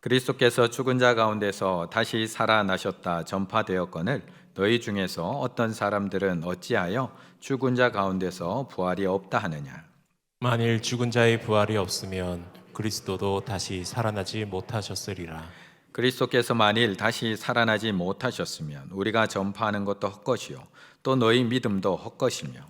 그리스도께서 죽은 자 가운데서 다시 살아나셨다 전파되었거늘 너희 중에서 어떤 사람들은 어찌하여 죽은 자 가운데서 부활이 없다 하느냐. 만일 죽은 자의 부활이 없으면 그리스도도 다시 살아나지 못하셨으리라. 그리스도께서 만일 다시 살아나지 못하셨으면 우리가 전파하는 것도 헛것이요 또 너희 믿음도 헛것이며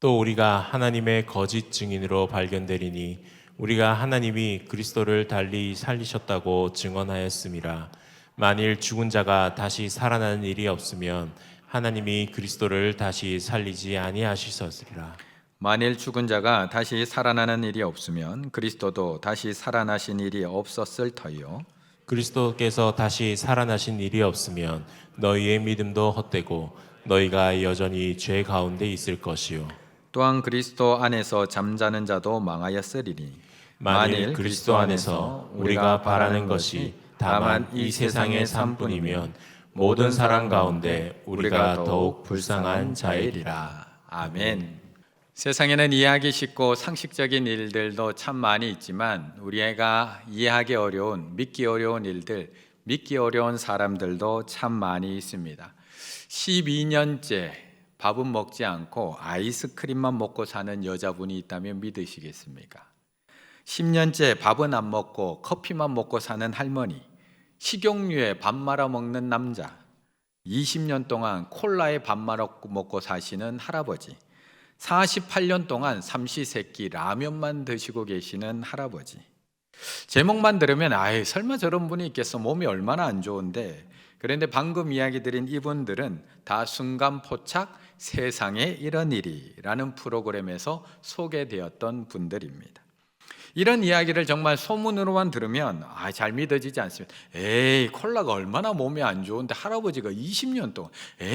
또 우리가 하나님의 거짓 증인으로 발견되리니 우리가 하나님이 그리스도를 달리 살리셨다고 증언하였음이라. 만일 죽은 자가 다시 살아나는 일이 없으면 하나님이 그리스도를 다시 살리지 아니하시었으리라. 만일 죽은 자가 다시 살아나는 일이 없으면 그리스도도 다시 살아나신 일이 없었을 터이요 그리스도께서 다시 살아나신 일이 없으면 너희의 믿음도 헛되고 너희가 여전히 죄 가운데 있을 것이요. 또한 그리스도 안에서 잠자는 자도 망하였으리니 만일 그리스도 안에서 우리가 바라는 것이 다만 이 세상의 삶뿐이면 모든 사람 가운데 우리가 더욱 불쌍한 자이리라. 아멘. 세상에는 이해하기 쉽고 상식적인 일들도 참 많이 있지만 우리가 이해하기 어려운, 믿기 어려운 일들, 믿기 어려운 사람들도 참 많이 있습니다. 12년째 밥은 먹지 않고 아이스크림만 먹고 사는 여자분이 있다면 믿으시겠습니까? 10년째 밥은 안 먹고 커피만 먹고 사는 할머니, 식용유에 밥 말아 먹는 남자, 20년 동안 콜라에 밥 말아 먹고 사시는 할아버지, 48년 동안 삼시세끼 라면만 드시고 계시는 할아버지. 제목만 들으면 아이 설마 저런 분이 있겠어, 몸이 얼마나 안 좋은데. 그런데 방금 이야기 드린 이분들은 다 순간포착 세상에 이런 일이라는 프로그램에서 소개되었던 분들입니다. 이런 이야기를 정말 소문으로만 들으면 잘 믿어지지 않습니다. 에이, 콜라가 얼마나 몸에 안 좋은데 할아버지가 20년 동안,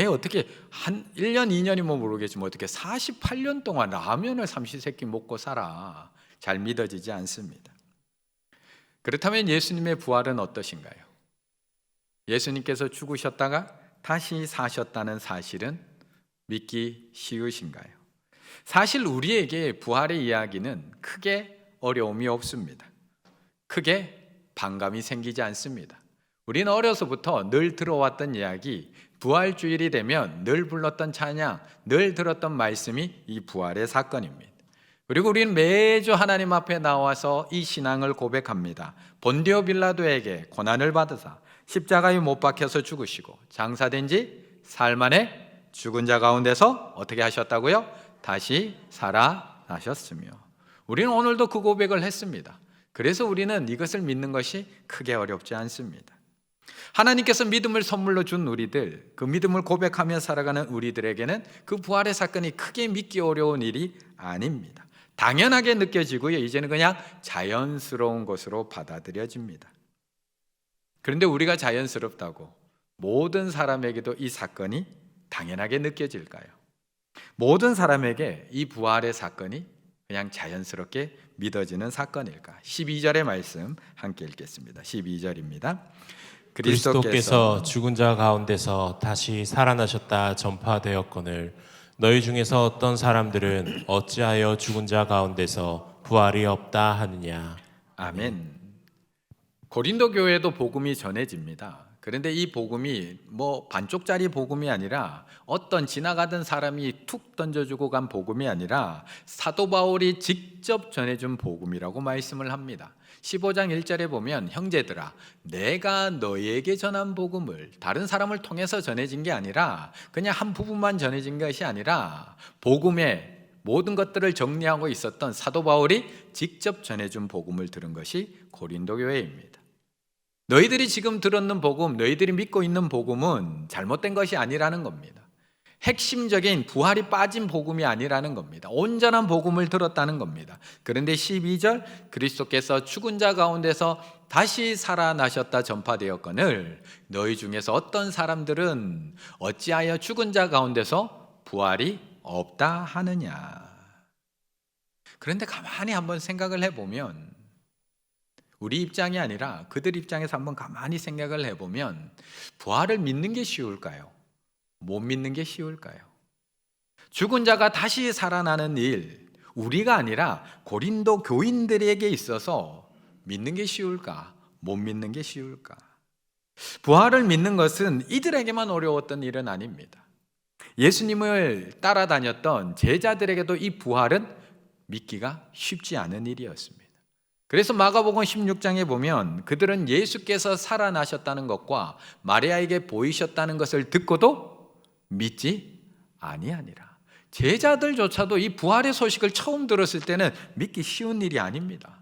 어떻게 한 1년 2년이면 모르겠지만 어떻게 48년 동안 라면을 삼시세끼 먹고 살아. 잘 믿어지지 않습니다. 그렇다면 예수님의 부활은 어떠신가요? 예수님께서 죽으셨다가 다시 사셨다는 사실은 믿기 쉬우신가요? 사실 우리에게 부활의 이야기는 크게 어려움이 없습니다. 크게 반감이 생기지 않습니다. 우리는 어려서부터 늘 들어왔던 이야기, 부활주일이 되면 늘 불렀던 찬양, 늘 들었던 말씀이 이 부활의 사건입니다. 그리고 우리는 매주 하나님 앞에 나와서 이 신앙을 고백합니다. 본디오 빌라도에게 고난을 받으사 십자가에 못 박혀서 죽으시고 장사된 지 사흘 만에 죽은 자 가운데서 어떻게 하셨다고요? 다시 살아나셨으며. 우리는 오늘도 그 고백을 했습니다. 그래서 우리는 이것을 믿는 것이 크게 어렵지 않습니다. 하나님께서 믿음을 선물로 준 우리들, 그 믿음을 고백하며 살아가는 우리들에게는 그 부활의 사건이 크게 믿기 어려운 일이 아닙니다. 당연하게 느껴지고요, 이제는 그냥 자연스러운 것으로 받아들여집니다. 그런데 우리가 자연스럽다고 모든 사람에게도 이 사건이 당연하게 느껴질까요? 모든 사람에게 이 부활의 사건이 그냥 자연스럽게 믿어지는 사건일까? 12절의 말씀 함께 읽겠습니다. 12절입니다. 그리스도께서 죽은 자 가운데서 다시 살아나셨다 전파되었거늘 너희 중에서 어떤 사람들은 어찌하여 죽은 자 가운데서 부활이 없다 하느냐. 아멘. 고린도 교회도 복음이 전해집니다. 그런데 이 복음이 반쪽짜리 복음이 아니라 어떤 지나가던 사람이 툭 던져주고 간 복음이 아니라 사도 바울이 직접 전해준 복음이라고 말씀을 합니다. 15장 1절에 보면 형제들아 내가 너희에게 전한 복음을 다른 사람을 통해서 전해진 게 아니라 그냥 한 부분만 전해진 것이 아니라 복음의 모든 것들을 정리하고 있었던 사도 바울이 직접 전해준 복음을 들은 것이 고린도 교회입니다. 너희들이 지금 들었는 복음, 너희들이 믿고 있는 복음은 잘못된 것이 아니라는 겁니다. 핵심적인 부활이 빠진 복음이 아니라는 겁니다. 온전한 복음을 들었다는 겁니다. 그런데 12절 그리스도께서 죽은 자 가운데서 다시 살아나셨다 전파되었거늘 너희 중에서 어떤 사람들은 어찌하여 죽은 자 가운데서 부활이 없다 하느냐. 그런데 가만히 한번 생각을 해보면 우리 입장이 아니라 그들 입장에서 한번 가만히 생각을 해보면 부활을 믿는 게 쉬울까요? 못 믿는 게 쉬울까요? 죽은 자가 다시 살아나는 일, 우리가 아니라 고린도 교인들에게 있어서 믿는 게 쉬울까? 못 믿는 게 쉬울까? 부활을 믿는 것은 이들에게만 어려웠던 일은 아닙니다. 예수님을 따라다녔던 제자들에게도 이 부활은 믿기가 쉽지 않은 일이었습니다. 그래서 마가복음 16장에 보면 그들은 예수께서 살아나셨다는 것과 마리아에게 보이셨다는 것을 듣고도 믿지 아니하니라. 제자들조차도 이 부활의 소식을 처음 들었을 때는 믿기 쉬운 일이 아닙니다.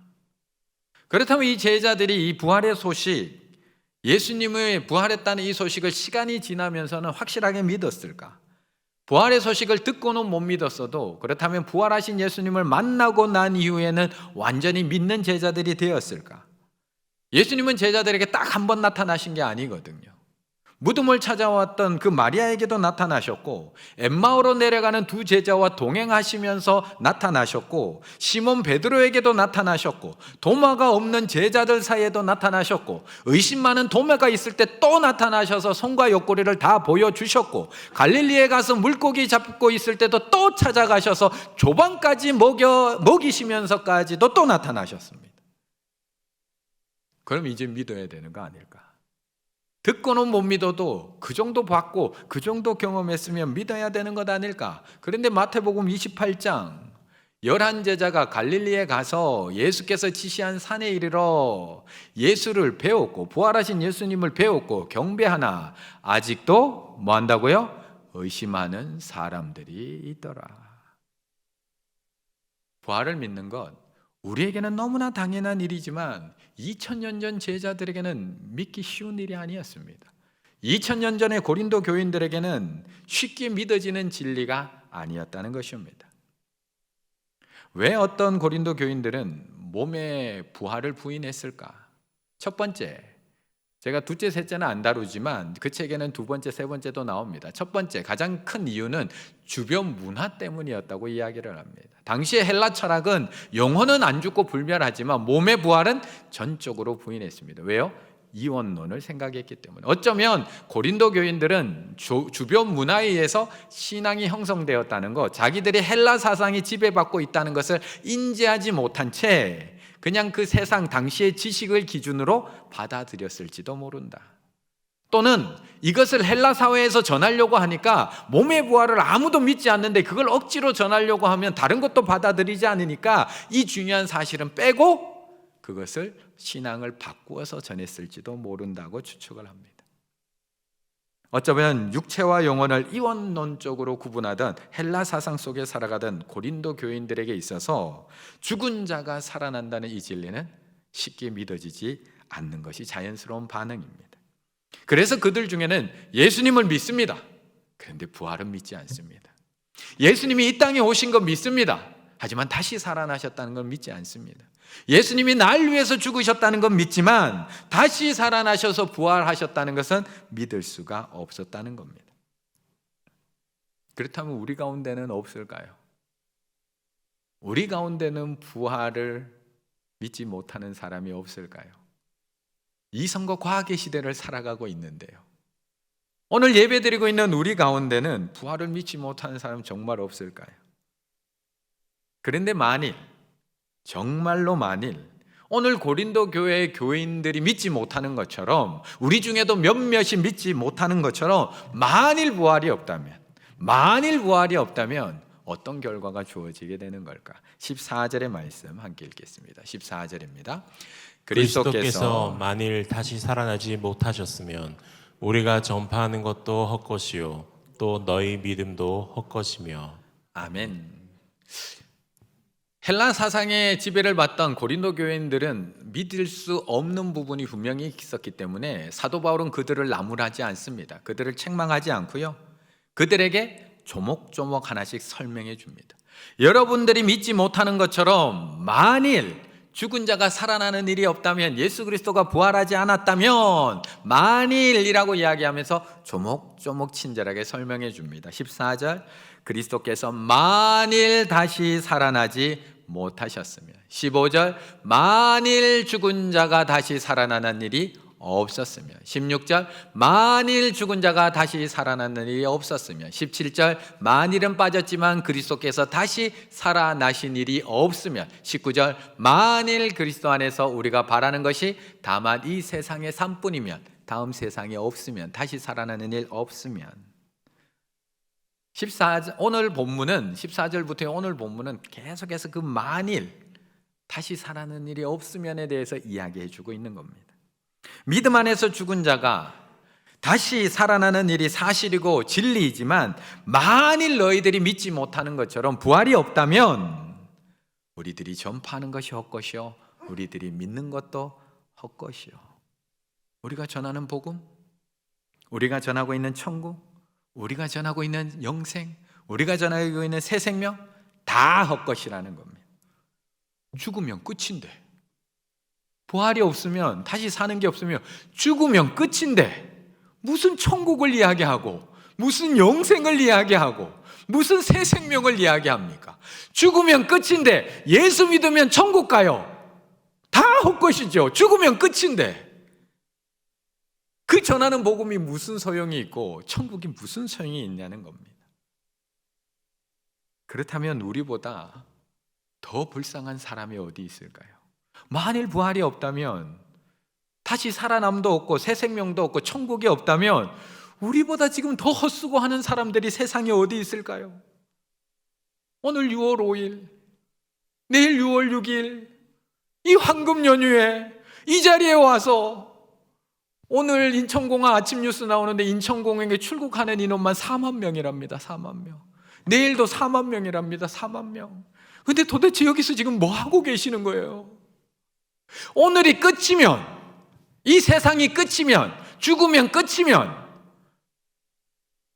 그렇다면 이 제자들이 이 부활의 소식, 예수님의 부활했다는 이 소식을 시간이 지나면서는 확실하게 믿었을까? 부활의 소식을 듣고는 못 믿었어도 그렇다면 부활하신 예수님을 만나고 난 이후에는 완전히 믿는 제자들이 되었을까? 예수님은 제자들에게 딱 한 번 나타나신 게 아니거든요. 무덤을 찾아왔던 그 마리아에게도 나타나셨고, 엠마오로 내려가는 두 제자와 동행하시면서 나타나셨고, 시몬 베드로에게도 나타나셨고, 도마가 없는 제자들 사이에도 나타나셨고, 의심 많은 도마가 있을 때 또 나타나셔서 손과 옆구리를 다 보여주셨고, 갈릴리에 가서 물고기 잡고 있을 때도 또 찾아가셔서 조반까지 먹이시면서까지도 또 나타나셨습니다. 그럼 이제 믿어야 되는 거 아닐까? 듣고는 못 믿어도 그 정도 봤고 그 정도 경험했으면 믿어야 되는 것 아닐까? 그런데 마태복음 28장 11제자가 갈릴리에 가서 예수께서 지시한 산에 이르러 예수를 배웠고 부활하신 예수님을 배웠고 경배하나 아직도 뭐 한다고요? 의심하는 사람들이 있더라. 부활을 믿는 것 우리에게는 너무나 당연한 일이지만 2000년 전 제자들에게는 믿기 쉬운 일이 아니었습니다. 2000년 전의 고린도 교인들에게는 쉽게 믿어지는 진리가 아니었다는 것입니다. 왜 어떤 고린도 교인들은 몸의 부활을 부인했을까? 첫 번째, 제가 둘째, 셋째는 안 다루지만 그 책에는 두 번째, 세 번째도 나옵니다. 첫 번째, 가장 큰 이유는 주변 문화 때문이었다고 이야기를 합니다. 당시의 헬라 철학은 영혼은 안 죽고 불멸하지만 몸의 부활은 전적으로 부인했습니다. 왜요? 이원론을 생각했기 때문에. 어쩌면 고린도 교인들은 주변 문화에 의해서 신앙이 형성되었다는 것, 자기들이 헬라 사상이 지배받고 있다는 것을 인지하지 못한 채 그냥 그 세상 당시의 지식을 기준으로 받아들였을지도 모른다. 또는 이것을 헬라 사회에서 전하려고 하니까 몸의 부활을 아무도 믿지 않는데 그걸 억지로 전하려고 하면 다른 것도 받아들이지 않으니까 이 중요한 사실은 빼고 그것을 신앙을 바꾸어서 전했을지도 모른다고 추측을 합니다. 어쩌면 육체와 영혼을 이원론적으로 구분하던 헬라 사상 속에 살아가던 고린도 교인들에게 있어서 죽은 자가 살아난다는 이 진리는 쉽게 믿어지지 않는 것이 자연스러운 반응입니다. 그래서 그들 중에는 예수님을 믿습니다. 그런데 부활은 믿지 않습니다. 예수님이 이 땅에 오신 건 믿습니다. 하지만 다시 살아나셨다는 건 믿지 않습니다. 예수님이 날 위해서 죽으셨다는 건 믿지만 다시 살아나셔서 부활하셨다는 것은 믿을 수가 없었다는 겁니다. 그렇다면 우리 가운데는 없을까요? 우리 가운데는 부활을 믿지 못하는 사람이 없을까요? 이성과 과학의 시대를 살아가고 있는데요. 오늘 예배드리고 있는 우리 가운데는 부활을 믿지 못하는 사람 정말 없을까요? 그런데 만일, 정말로 만일 오늘 고린도 교회의 교인들이 믿지 못하는 것처럼 우리 중에도 몇몇이 믿지 못하는 것처럼 만일 부활이 없다면 어떤 결과가 주어지게 되는 걸까? 14절의 말씀 함께 읽겠습니다. 14절입니다. 그리스도께서 만일 다시 살아나지 못하셨으면 우리가 전파하는 것도 헛것이요 또 너희 믿음도 헛것이며. 아멘. 헬라 사상의 지배를 받던 고린도 교인들은 믿을 수 없는 부분이 분명히 있었기 때문에 사도 바울은 그들을 나무라지 않습니다. 그들을 책망하지 않고요, 그들에게 조목조목 하나씩 설명해 줍니다. 여러분들이 믿지 못하는 것처럼 만일 죽은 자가 살아나는 일이 없다면, 예수 그리스도가 부활하지 않았다면, 만일이라고 이야기하면서 조목조목 친절하게 설명해 줍니다. 14절, 그리스도께서 만일 다시 살아나지 못하셨으면. 15절, 만일 죽은 자가 다시 살아나는 일이 없었으면, 16절 만일 죽은 자가 다시 살아나는 일이 없었으면, 17절 만일은 빠졌지만 그리스도께서 다시 살아나신 일이 없으면, 19절 만일 그리스도 안에서 우리가 바라는 것이 다만 이 세상의 삶뿐이면, 다음 세상이 없으면, 다시 살아나는 일 없으면. 14절 오늘 본문은 14절부터 오늘 본문은 계속해서 그 만일 다시 살아나는 일이 없으면에 대해서 이야기해 주고 있는 겁니다. 믿음 안에서 죽은 자가 다시 살아나는 일이 사실이고 진리이지만 만일 너희들이 믿지 못하는 것처럼 부활이 없다면 우리들이 전파하는 것이 헛것이요 우리들이 믿는 것도 헛것이요. 우리가 전하는 복음, 우리가 전하고 있는 천국, 우리가 전하고 있는 영생, 우리가 전하고 있는 새 생명 다 헛것이라는 겁니다. 죽으면 끝인데, 부활이 없으면, 다시 사는 게 없으면 죽으면 끝인데 무슨 천국을 이야기하고 무슨 영생을 이야기하고 무슨 새 생명을 이야기합니까? 죽으면 끝인데 예수 믿으면 천국 가요. 다 헛것이죠. 죽으면 끝인데 그 전하는 복음이 무슨 소용이 있고 천국이 무슨 소용이 있냐는 겁니다. 그렇다면 우리보다 더 불쌍한 사람이 어디 있을까요? 만일 부활이 없다면, 다시 살아남도 없고 새 생명도 없고 천국이 없다면 우리보다 지금 더 헛수고하는 사람들이 세상에 어디 있을까요? 오늘 6월 5일, 내일 6월 6일 이 황금 연휴에 이 자리에 와서 오늘 인천공항 아침 뉴스 나오는데 인천공항에 출국하는 인원만 4만 명이랍니다. 4만 명. 내일도 4만 명이랍니다. 4만 명. 근데 도대체 여기서 지금 뭐 하고 계시는 거예요? 오늘이 끝이면, 이 세상이 끝이면, 죽으면 끝이면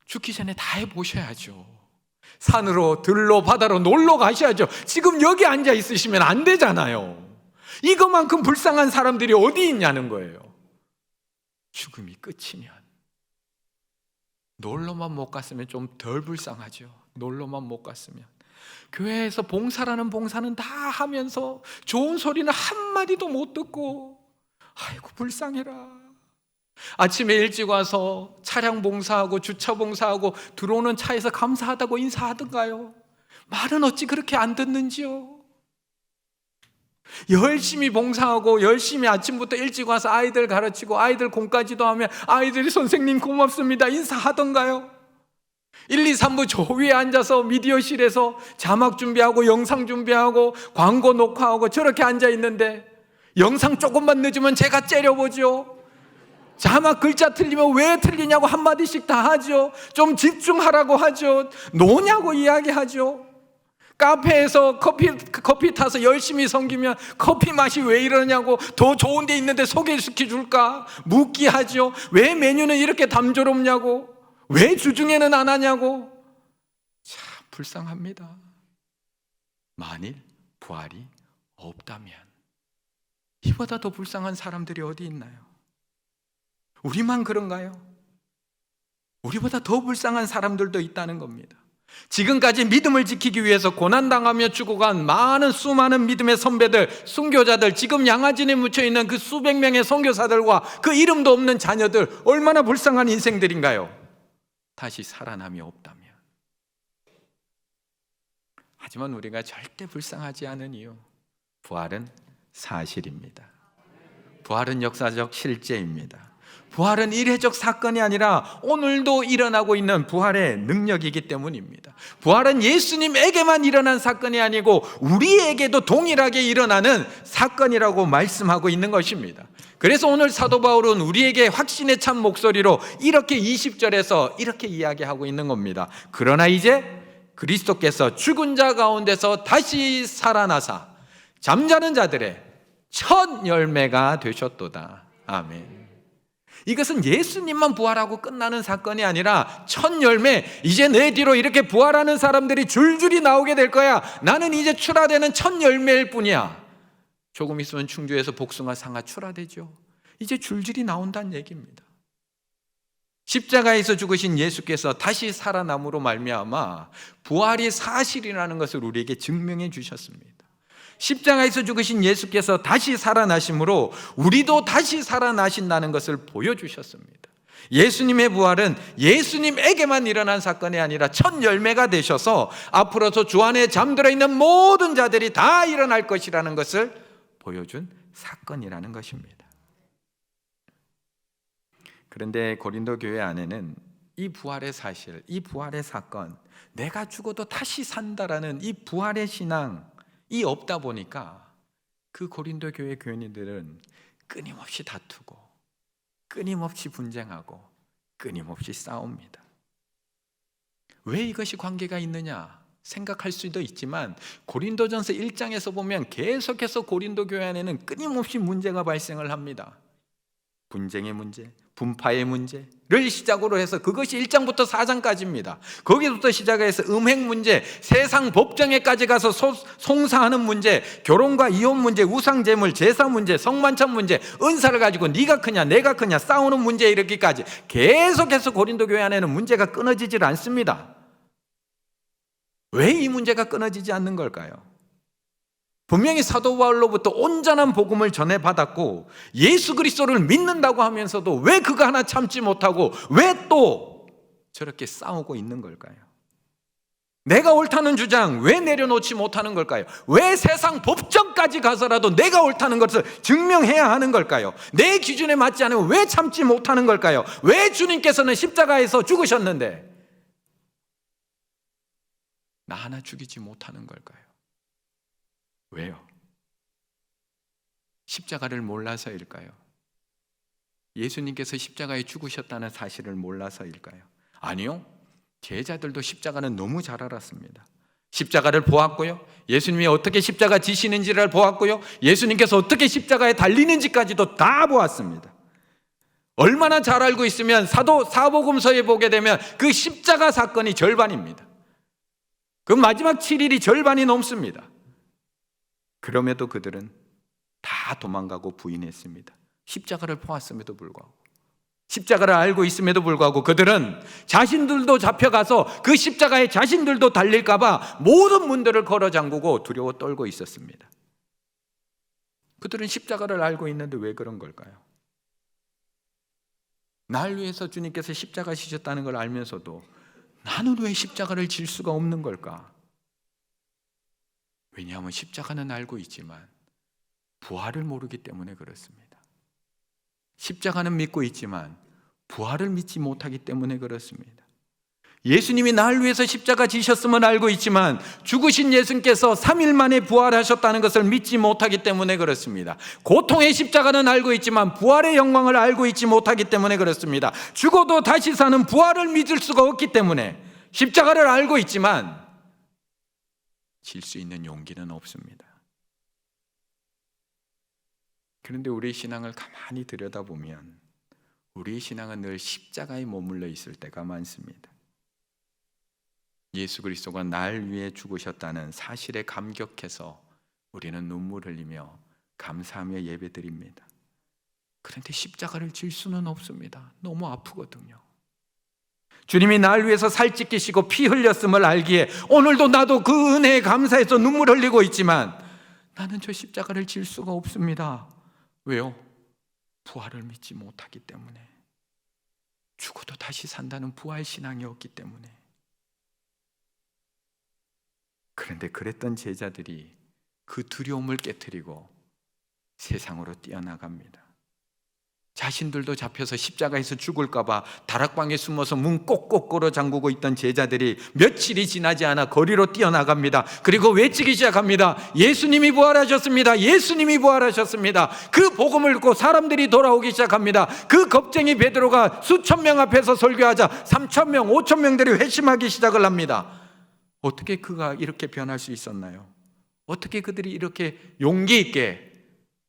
죽기 전에 다 해보셔야죠. 산으로, 들로, 바다로 놀러 가셔야죠. 지금 여기 앉아 있으시면 안 되잖아요. 이것만큼 불쌍한 사람들이 어디 있냐는 거예요. 죽음이 끝이면. 놀러만 못 갔으면 좀 덜 불쌍하죠. 놀러만 못 갔으면. 교회에서 봉사라는 봉사는 다 하면서 좋은 소리는 한마디도 못 듣고 아이고 불쌍해라. 아침에 일찍 와서 차량 봉사하고 주차 봉사하고 들어오는 차에서 감사하다고 인사하던가요? 말은 어찌 그렇게 안 듣는지요? 열심히 봉사하고 열심히 아침부터 일찍 와서 아이들 가르치고 아이들 공까지도 하면 아이들이 선생님 고맙습니다 인사하던가요? 1, 2, 3부 저 위에 앉아서 미디어실에서 자막 준비하고 영상 준비하고 광고 녹화하고 저렇게 앉아 있는데 영상 조금만 늦으면 제가 째려보죠. 자막 글자 틀리면 왜 틀리냐고 한마디씩 다 하죠. 좀 집중하라고 하죠. 노냐고 이야기하죠. 카페에서 커피 타서 열심히 섬기면 커피 맛이 왜 이러냐고 더 좋은 데 있는데 소개시켜 줄까 묻기 하죠. 왜 메뉴는 이렇게 담조롭냐고, 왜 주중에는 안 하냐고. 참 불쌍합니다. 만일 부활이 없다면 이보다 더 불쌍한 사람들이 어디 있나요? 우리만 그런가요? 우리보다 더 불쌍한 사람들도 있다는 겁니다. 지금까지 믿음을 지키기 위해서 고난당하며 죽어간 수많은 믿음의 선배들, 순교자들, 지금 양아진에 묻혀있는 그 수백 명의 선교사들과 그 이름도 없는 자녀들, 얼마나 불쌍한 인생들인가요? 다시 살아남이 없다면. 하지만 우리가 절대 불쌍하지 않은 이유, 부활은 사실입니다. 부활은 역사적 실제입니다. 부활은 일회적 사건이 아니라 오늘도 일어나고 있는 부활의 능력이기 때문입니다. 부활은 예수님에게만 일어난 사건이 아니고 우리에게도 동일하게 일어나는 사건이라고 말씀하고 있는 것입니다. 그래서 오늘 사도 바울은 우리에게 확신에 찬 목소리로 이렇게 20절에서 이렇게 이야기하고 있는 겁니다. 그러나 이제 그리스도께서 죽은 자 가운데서 다시 살아나사 잠자는 자들의 첫 열매가 되셨도다. 아멘. 이것은 예수님만 부활하고 끝나는 사건이 아니라 첫 열매, 이제 내 뒤로 이렇게 부활하는 사람들이 줄줄이 나오게 될 거야. 나는 이제 출하되는 첫 열매일 뿐이야. 조금 있으면 충주에서 복숭아 상가 출하되죠. 이제 줄줄이 나온다는 얘기입니다. 십자가에서 죽으신 예수께서 다시 살아남으로 말미암아 부활이 사실이라는 것을 우리에게 증명해 주셨습니다. 십자가에서 죽으신 예수께서 다시 살아나심으로 우리도 다시 살아나신다는 것을 보여주셨습니다. 예수님의 부활은 예수님에게만 일어난 사건이 아니라 첫 열매가 되셔서 앞으로서 주 안에 잠들어 있는 모든 자들이 다 일어날 것이라는 것을 보여준 사건이라는 것입니다. 그런데 고린도 교회 안에는 이 부활의 사실, 이 부활의 사건, 내가 죽어도 다시 산다라는 이 부활의 신앙이 없다 보니까 그 고린도 교회 교인들은 끊임없이 다투고 끊임없이 분쟁하고 끊임없이 싸웁니다. 왜 이것이 관계가 있느냐 생각할 수도 있지만 고린도전서 1장에서 보면 계속해서 고린도 교회 안에는 끊임없이 문제가 발생을 합니다. 분쟁의 문제, 분파의 문제를 시작으로 해서 그것이 1장부터 4장까지입니다. 거기부터 시작해서 음행 문제, 세상 법정에까지 가서 송사하는 문제, 결혼과 이혼 문제, 우상제물, 제사 문제, 성만찬 문제, 은사를 가지고 네가 크냐 내가 크냐 싸우는 문제에 이르기까지 계속해서 고린도 교회 안에는 문제가 끊어지질 않습니다. 왜 이 문제가 끊어지지 않는 걸까요? 분명히 사도 바울로부터 온전한 복음을 전해받았고 예수 그리스도를 믿는다고 하면서도 왜 그거 하나 참지 못하고 왜 또 저렇게 싸우고 있는 걸까요? 내가 옳다는 주장 왜 내려놓지 못하는 걸까요? 왜 세상 법정까지 가서라도 내가 옳다는 것을 증명해야 하는 걸까요? 내 기준에 맞지 않으면 왜 참지 못하는 걸까요? 왜 주님께서는 십자가에서 죽으셨는데 나 하나 죽이지 못하는 걸까요? 왜요? 십자가를 몰라서일까요? 예수님께서 십자가에 죽으셨다는 사실을 몰라서일까요? 아니요. 제자들도 십자가는 너무 잘 알았습니다. 십자가를 보았고요. 예수님이 어떻게 십자가 지시는지를 보았고요. 예수님께서 어떻게 십자가에 달리는지까지도 다 보았습니다. 얼마나 잘 알고 있으면 사복음서에 보게 되면 그 십자가 사건이 절반입니다. 그 마지막 7일이 절반이 넘습니다. 그럼에도 그들은 다 도망가고 부인했습니다. 십자가를 보았음에도 불구하고, 십자가를 알고 있음에도 불구하고 그들은 자신들도 잡혀가서 그 십자가에 자신들도 달릴까봐 모든 문들을 걸어 잠그고 두려워 떨고 있었습니다. 그들은 십자가를 알고 있는데 왜 그런 걸까요? 날 위해서 주님께서 십자가 지셨다는 걸 알면서도 나는 왜 십자가를 질 수가 없는 걸까? 왜냐하면 십자가는 알고 있지만 부활을 모르기 때문에 그렇습니다. 십자가는 믿고 있지만 부활을 믿지 못하기 때문에 그렇습니다. 예수님이 날 위해서 십자가 지셨음을 알고 있지만 죽으신 예수님께서 3일 만에 부활하셨다는 것을 믿지 못하기 때문에 그렇습니다. 고통의 십자가는 알고 있지만 부활의 영광을 알고 있지 못하기 때문에 그렇습니다. 죽어도 다시 사는 부활을 믿을 수가 없기 때문에 십자가를 알고 있지만 질 수 있는 용기는 없습니다. 그런데 우리의 신앙을 가만히 들여다보면 우리의 신앙은 늘 십자가에 머물러 있을 때가 많습니다. 예수 그리스도가 날 위해 죽으셨다는 사실에 감격해서 우리는 눈물 흘리며 감사하며 예배드립니다. 그런데 십자가를 질 수는 없습니다. 너무 아프거든요. 주님이 날 위해서 살 찢기시고 피 흘렸음을 알기에 오늘도 나도 그 은혜에 감사해서 눈물 흘리고 있지만 나는 저 십자가를 질 수가 없습니다. 왜요? 부활을 믿지 못하기 때문에, 죽어도 다시 산다는 부활 신앙이 없기 때문에. 그런데 그랬던 제자들이 그 두려움을 깨트리고 세상으로 뛰어나갑니다. 자신들도 잡혀서 십자가에서 죽을까 봐 다락방에 숨어서 문 꼭꼭 걸어 잠그고 있던 제자들이 며칠이 지나지 않아 거리로 뛰어나갑니다. 그리고 외치기 시작합니다. 예수님이 부활하셨습니다. 예수님이 부활하셨습니다. 그 복음을 듣고 사람들이 돌아오기 시작합니다. 그 겁쟁이 베드로가 수천 명 앞에서 설교하자 3천 명, 5천 명들이 회심하기 시작을 합니다. 어떻게 그가 이렇게 변할 수 있었나요? 어떻게 그들이 이렇게 용기 있게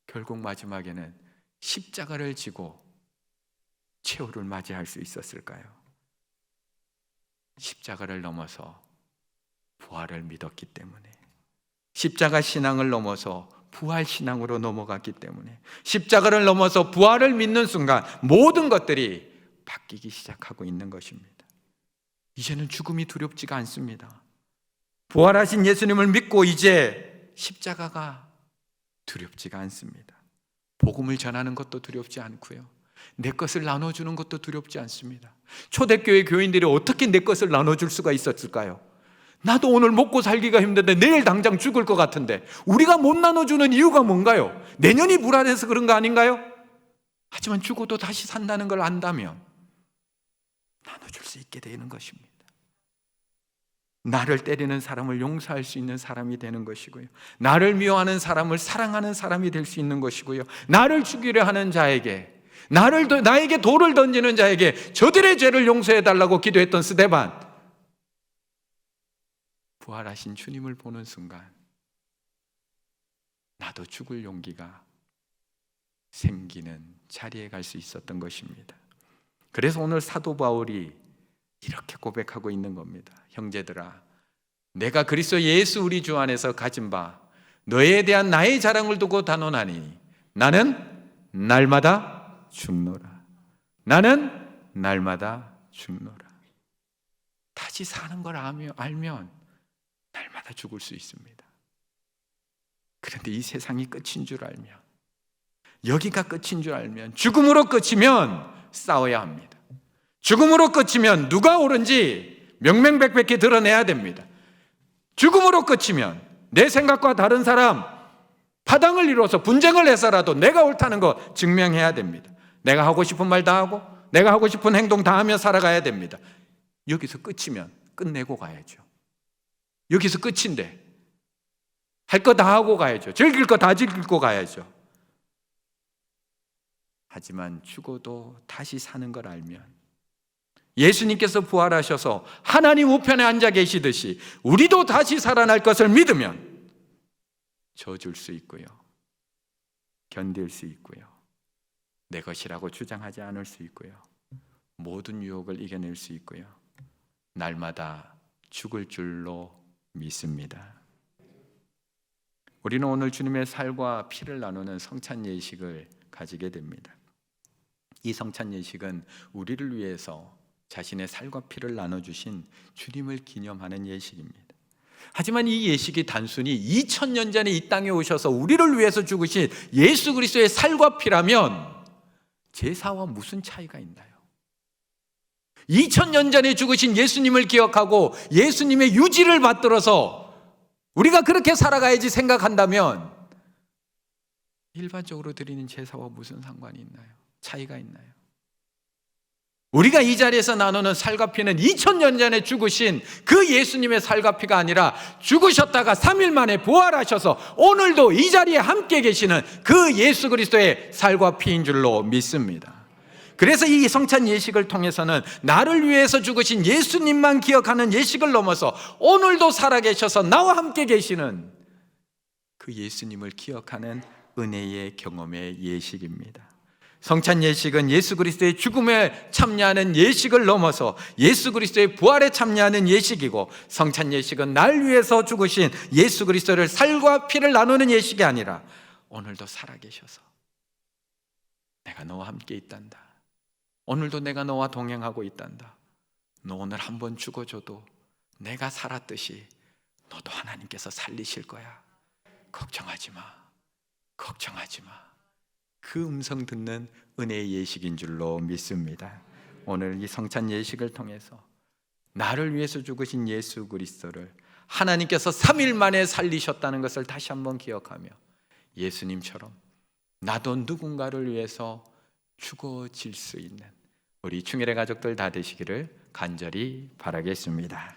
결국 마지막에는 십자가를 지고 최후를 맞이할 수 있었을까요? 십자가를 넘어서 부활을 믿었기 때문에, 십자가 신앙을 넘어서 부활 신앙으로 넘어갔기 때문에, 십자가를 넘어서 부활을 믿는 순간 모든 것들이 바뀌기 시작하고 있는 것입니다. 이제는 죽음이 두렵지가 않습니다. 부활하신 예수님을 믿고 이제 십자가가 두렵지가 않습니다. 복음을 전하는 것도 두렵지 않고요, 내 것을 나눠주는 것도 두렵지 않습니다. 초대교회 교인들이 어떻게 내 것을 나눠줄 수가 있었을까요? 나도 오늘 먹고 살기가 힘든데 내일 당장 죽을 것 같은데 우리가 못 나눠주는 이유가 뭔가요? 내년이 불안해서 그런 거 아닌가요? 하지만 죽어도 다시 산다는 걸 안다면 나눠줄 수 있게 되는 것입니다. 나를 때리는 사람을 용서할 수 있는 사람이 되는 것이고요, 나를 미워하는 사람을 사랑하는 사람이 될 수 있는 것이고요, 나를 죽이려 하는 자에게, 나에게 돌을 던지는 자에게 저들의 죄를 용서해달라고 기도했던 스데반, 부활하신 주님을 보는 순간 나도 죽을 용기가 생기는 자리에 갈 수 있었던 것입니다. 그래서 오늘 사도 바울이 이렇게 고백하고 있는 겁니다. 형제들아, 내가 그리스도 예수 우리 주 안에서 가진 바 너에 대한 나의 자랑을 두고 단언하니 나는 날마다 죽노라. 나는 날마다 죽노라. 다시 사는 걸 알면 날마다 죽을 수 있습니다. 그런데 이 세상이 끝인 줄 알면, 여기가 끝인 줄 알면, 죽음으로 끝이면 싸워야 합니다. 죽음으로 끝이면 누가 옳은지 명명백백히 드러내야 됩니다. 죽음으로 끝이면 내 생각과 다른 사람 파당을 이뤄서 분쟁을 해서라도 내가 옳다는 거 증명해야 됩니다. 내가 하고 싶은 말 다 하고 내가 하고 싶은 행동 다 하며 살아가야 됩니다. 여기서 끝이면 끝내고 가야죠. 여기서 끝인데 할 거 다 하고 가야죠. 즐길 거 다 즐기고 가야죠. 하지만 죽어도 다시 사는 걸 알면, 예수님께서 부활하셔서 하나님 우편에 앉아 계시듯이 우리도 다시 살아날 것을 믿으면 져줄 수 있고요, 견딜 수 있고요, 내 것이라고 주장하지 않을 수 있고요, 모든 유혹을 이겨낼 수 있고요, 날마다 죽을 줄로 믿습니다. 우리는 오늘 주님의 살과 피를 나누는 성찬 예식을 가지게 됩니다. 이 성찬 예식은 우리를 위해서 자신의 살과 피를 나눠주신 주님을 기념하는 예식입니다. 하지만 이 예식이 단순히 2000년 전에 이 땅에 오셔서 우리를 위해서 죽으신 예수 그리스도의 살과 피라면 제사와 무슨 차이가 있나요? 2000년 전에 죽으신 예수님을 기억하고 예수님의 유지를 받들어서 우리가 그렇게 살아가야지 생각한다면 일반적으로 드리는 제사와 무슨 상관이 있나요? 차이가 있나요? 우리가 이 자리에서 나누는 살과 피는 2000년 전에 죽으신 그 예수님의 살과 피가 아니라 죽으셨다가 3일 만에 부활하셔서 오늘도 이 자리에 함께 계시는 그 예수 그리스도의 살과 피인 줄로 믿습니다. 그래서 이 성찬 예식을 통해서는 나를 위해서 죽으신 예수님만 기억하는 예식을 넘어서 오늘도 살아계셔서 나와 함께 계시는 그 예수님을 기억하는 은혜의 경험의 예식입니다. 성찬 예식은 예수 그리스도의 죽음에 참여하는 예식을 넘어서 예수 그리스도의 부활에 참여하는 예식이고, 성찬 예식은 날 위해서 죽으신 예수 그리스도를 살과 피를 나누는 예식이 아니라 오늘도 살아계셔서 내가 너와 함께 있단다, 오늘도 내가 너와 동행하고 있단다, 너 오늘 한번 죽어줘도 내가 살았듯이 너도 하나님께서 살리실 거야, 걱정하지 마, 걱정하지 마, 그 음성 듣는 은혜의 예식인 줄로 믿습니다. 오늘 이 성찬 예식을 통해서 나를 위해서 죽으신 예수 그리스도를 하나님께서 3일 만에 살리셨다는 것을 다시 한번 기억하며 예수님처럼 나도 누군가를 위해서 죽어질 수 있는 우리 충일의 가족들 다 되시기를 간절히 바라겠습니다.